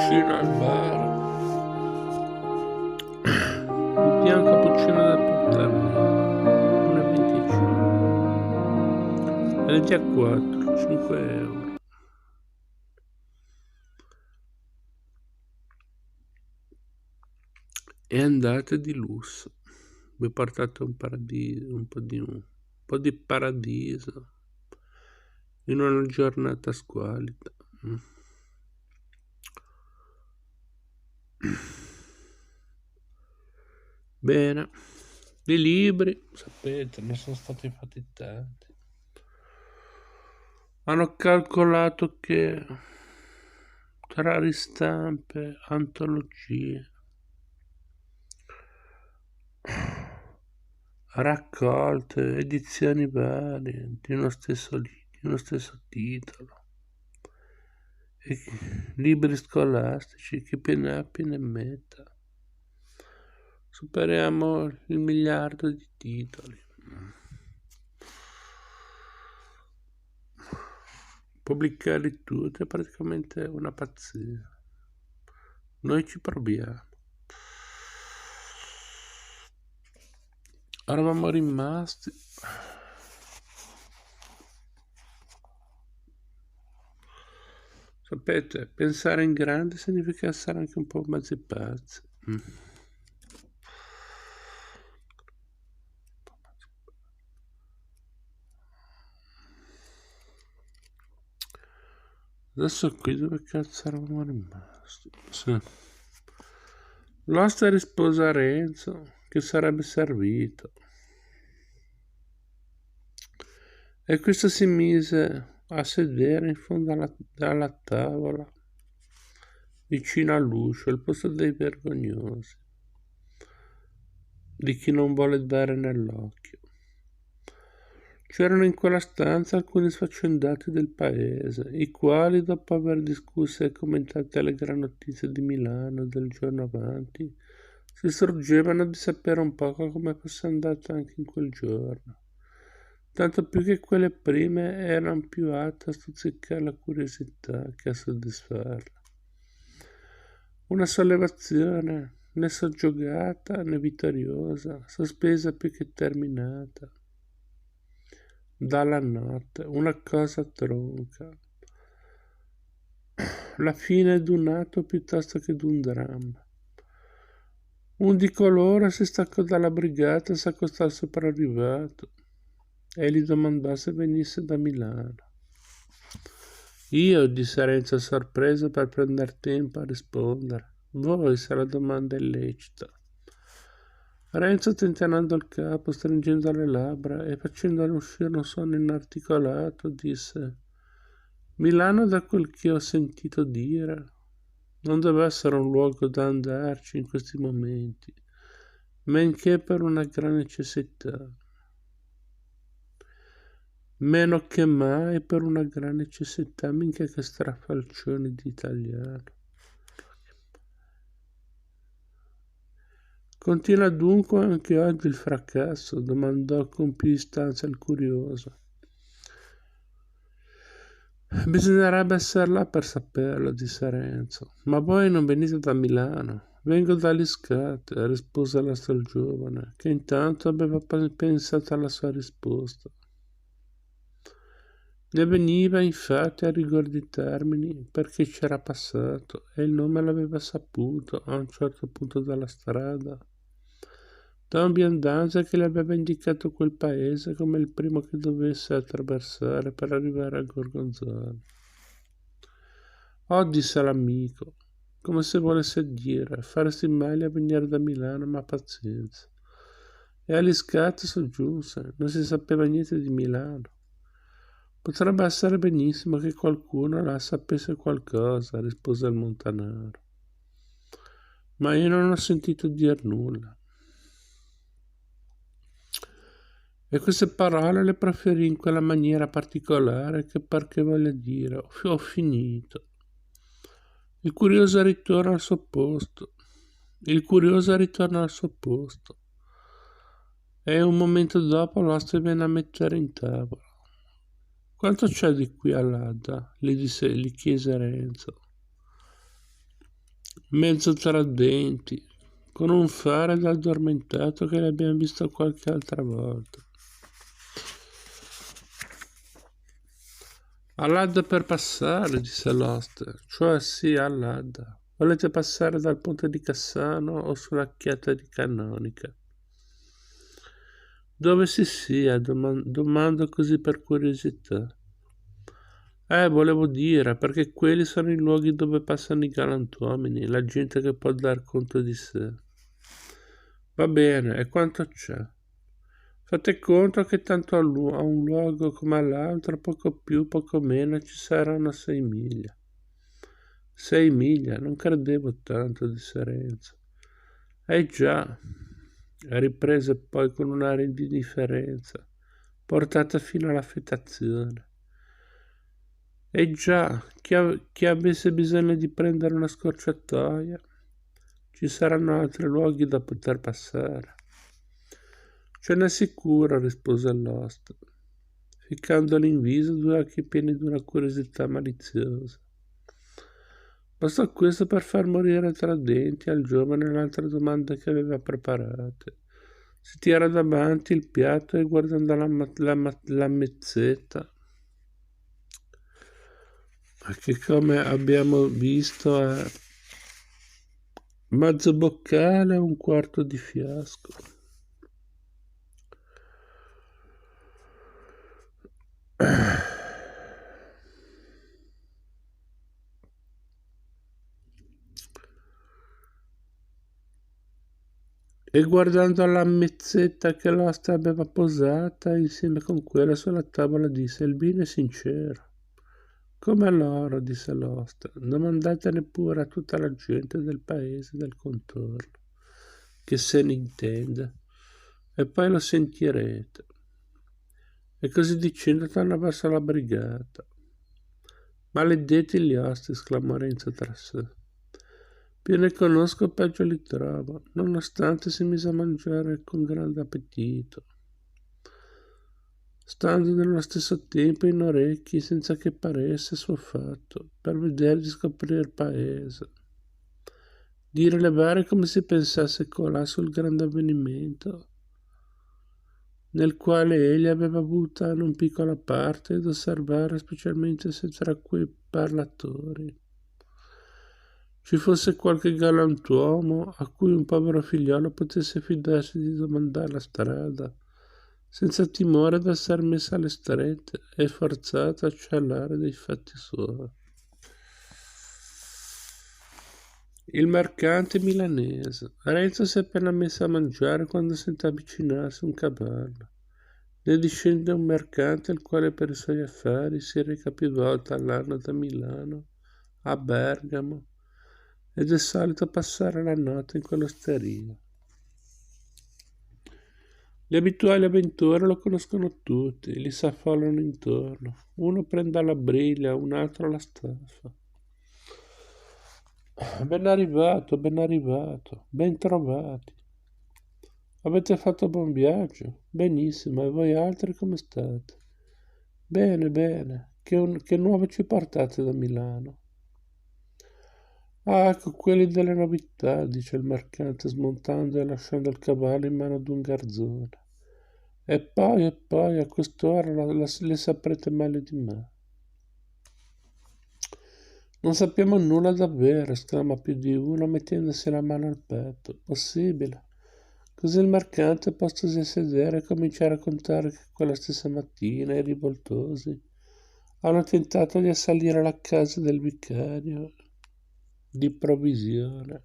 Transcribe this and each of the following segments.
cappuccino al bar. Mi dia un cappuccino da portarmi. 1,25. Ed è già 4, 5 euro. E andate di lusso. Vi portate un paradiso, un po' di paradiso in una giornata squalida. Bene, di libri, sapete, ne sono stati fatti tanti. Hanno calcolato che tra ristampe, antologie, raccolte, edizioni varie di uno stesso titolo, e libri scolastici, chi più ne ha più ne metta. Superiamo il miliardo di titoli. Pubblicarli tutti è praticamente una pazzia. Noi ci proviamo. Eravamo rimasti sapete, pensare in grande significa essere anche un po' mezzi pazzi. Adesso qui dove cazzo eravamo rimasti? Sì. L'oste rispose a Renzo che sarebbe servito. E questo si mise a sedere in fondo alla tavola, vicino all'uscio, al posto dei vergognosi, di chi non vuole dare nell'occhio. C'erano in quella stanza alcuni sfaccendati del paese, i quali, dopo aver discusso e commentato le gran notizie di Milano del giorno avanti, si sorgevano di sapere un poco come fosse andato anche in quel giorno. Tanto più che quelle prime erano più atte a stuzzicare la curiosità che a soddisfarla. Una sollevazione né soggiogata né vittoriosa, sospesa più che terminata. Dalla notte, una cosa tronca. La fine d'un atto piuttosto che d'un dramma. Un di coloro si staccò dalla brigata e s'accostò al sopravvivato e gli domandò se venisse da Milano. Io, disse Renzo sorpreso per prender tempo a rispondere. Voi, se la domanda è lecita. Renzo, tentennando il capo, stringendo le labbra e facendone uscire un suono inarticolato, disse: Milano, da quel che ho sentito dire, non deve essere un luogo da andarci in questi momenti, benché per una gran necessità. Meno che mai per una gran necessità, minchia che strafalcione di italiano. Continua dunque anche oggi il fracasso? Domandò con più istanza il curioso. Bisognerebbe essere là per saperlo, disse Renzo. Ma voi non venite da Milano? Vengo da Liscate, rispose l'astro giovane, che intanto aveva pensato alla sua risposta. Ne veniva infatti a rigor di termini perché c'era passato e il nome l'aveva saputo a un certo punto della strada da un viandante che le aveva indicato quel paese come il primo che dovesse attraversare per arrivare a Gorgonzola. Oh, disse l'amico, come se volesse dire, faresti meglio a venire da Milano, ma pazienza. E all'Iscate soggiunse, non si sapeva niente di Milano. Potrebbe essere benissimo che qualcuno là sapesse qualcosa, rispose il montanaro. Ma io non ho sentito dir nulla. E queste parole le proferì in quella maniera particolare che par che voglia dire ho finito. Il curioso ritorna al suo posto. E un momento dopo l'oste viene a mettere in tavola. Quanto c'è di qui all'Adda? Gli chiese Renzo. mezzo tra denti, con un fare da addormentato che l'abbiamo visto qualche altra volta. All'Adda per passare, disse l'oste, cioè sì, all'Adda. Volete passare dal ponte di Cassano o sulla chiata di Cannonica? Dove si sia? Domando così per curiosità. Volevo dire, perché quelli sono i luoghi dove passano i galantuomini, la gente che può dar conto di sé. Va bene, e quanto c'è? Fate conto che tanto a un luogo come all'altro, poco più, poco meno, ci saranno 6 miglia. 6 miglia, non credevo tanto, disse Renzo. Già, riprese poi con un'aria di indifferenza, portata fino all'affettazione. Già, chi avesse bisogno di prendere una scorciatoia, ci saranno altri luoghi da poter passare. Ce n'è sicuro, rispose l'host, ficcandole in viso 2 occhi pieni di una curiosità maliziosa. Bastò questo per far morire tra denti al giovane l'altra domanda che aveva preparate. Si tira davanti il piatto e guardando la mezzetta, che come abbiamo visto è mezzo boccale e un quarto di fiasco. E guardando la mezzetta che l'oste aveva posata insieme con quella sulla tavola disse: il vino è sincero. Come l'oro, disse l'oste, domandatene pure a tutta la gente del paese del contorno, che se ne intende, e poi lo sentirete. E così dicendo tornò verso la brigata. Maledetti gli osti, esclamò Renzo tra sé. Più ne conosco, peggio li trovo, nonostante si mise a mangiare con grande appetito, stando nello stesso tempo in orecchi senza che paresse suo fatto, per vedere di scoprire il paese, di rilevare come si pensasse colà sul grande avvenimento, nel quale egli aveva avuto una piccola parte ed osservare specialmente se tra quei parlatori ci fosse qualche galantuomo a cui un povero figliolo potesse fidarsi di domandare la strada, senza timore d'essere messa alle strette e forzata a cialare dei fatti suoi. Il mercante milanese. Renzo si è appena messo a mangiare quando sentì avvicinarsi un cavallo. Ne discende un mercante il quale per i suoi affari si reca più volte all'anno da Milano a Bergamo ed è solito passare la notte in quell'osteria. Gli abituali avventori lo conoscono tutti, gli s'affollano intorno. Uno prende la briglia, un altro la staffa. Ben arrivato, ben trovati. Avete fatto buon viaggio? Benissimo, e voi altri come state? Bene, bene. Che nuove ci portate da Milano? Ah, ecco quelli delle novità, dice il mercante smontando e lasciando il cavallo in mano ad un garzone. E poi, a quest'ora le saprete meglio di me. Non sappiamo nulla davvero, esclama più di uno mettendosi la mano al petto. Possibile. Così il mercante, postosi a sedere, comincia a raccontare che quella stessa mattina i rivoltosi hanno tentato di assalire la casa del vicario di provvisione.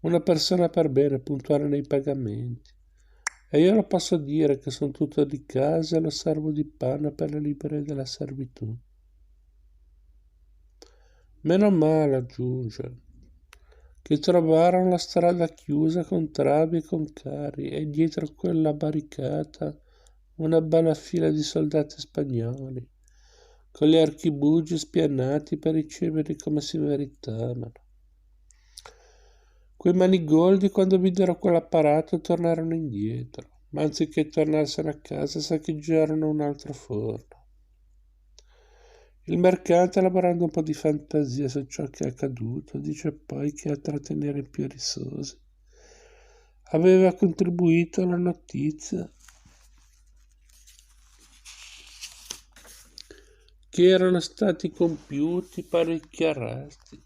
Una persona per bene, puntuale nei pagamenti. E io lo posso dire che sono tutto di casa e lo servo di panna per le libere della servitù. Meno male, aggiunge, che trovarono la strada chiusa con travi e con carri e dietro quella barricata una bella fila di soldati spagnoli, con gli archibugi spianati per riceverli come si meritavano. Quei manigoldi, quando videro quell'apparato, tornarono indietro, ma anziché tornarsene a casa saccheggiarono un altro forno. Il mercante, elaborando un po' di fantasia su ciò che è accaduto, dice poi che a trattenere più risorse aveva contribuito alla notizia che erano stati compiuti parecchi arresti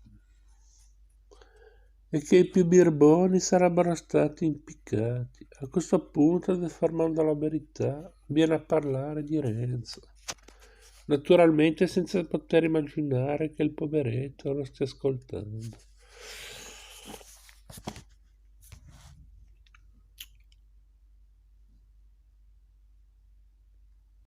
e che i più birboni sarebbero stati impiccati. A questo punto, deformando la verità, viene a parlare di Renzo, naturalmente senza poter immaginare che il poveretto lo stia ascoltando.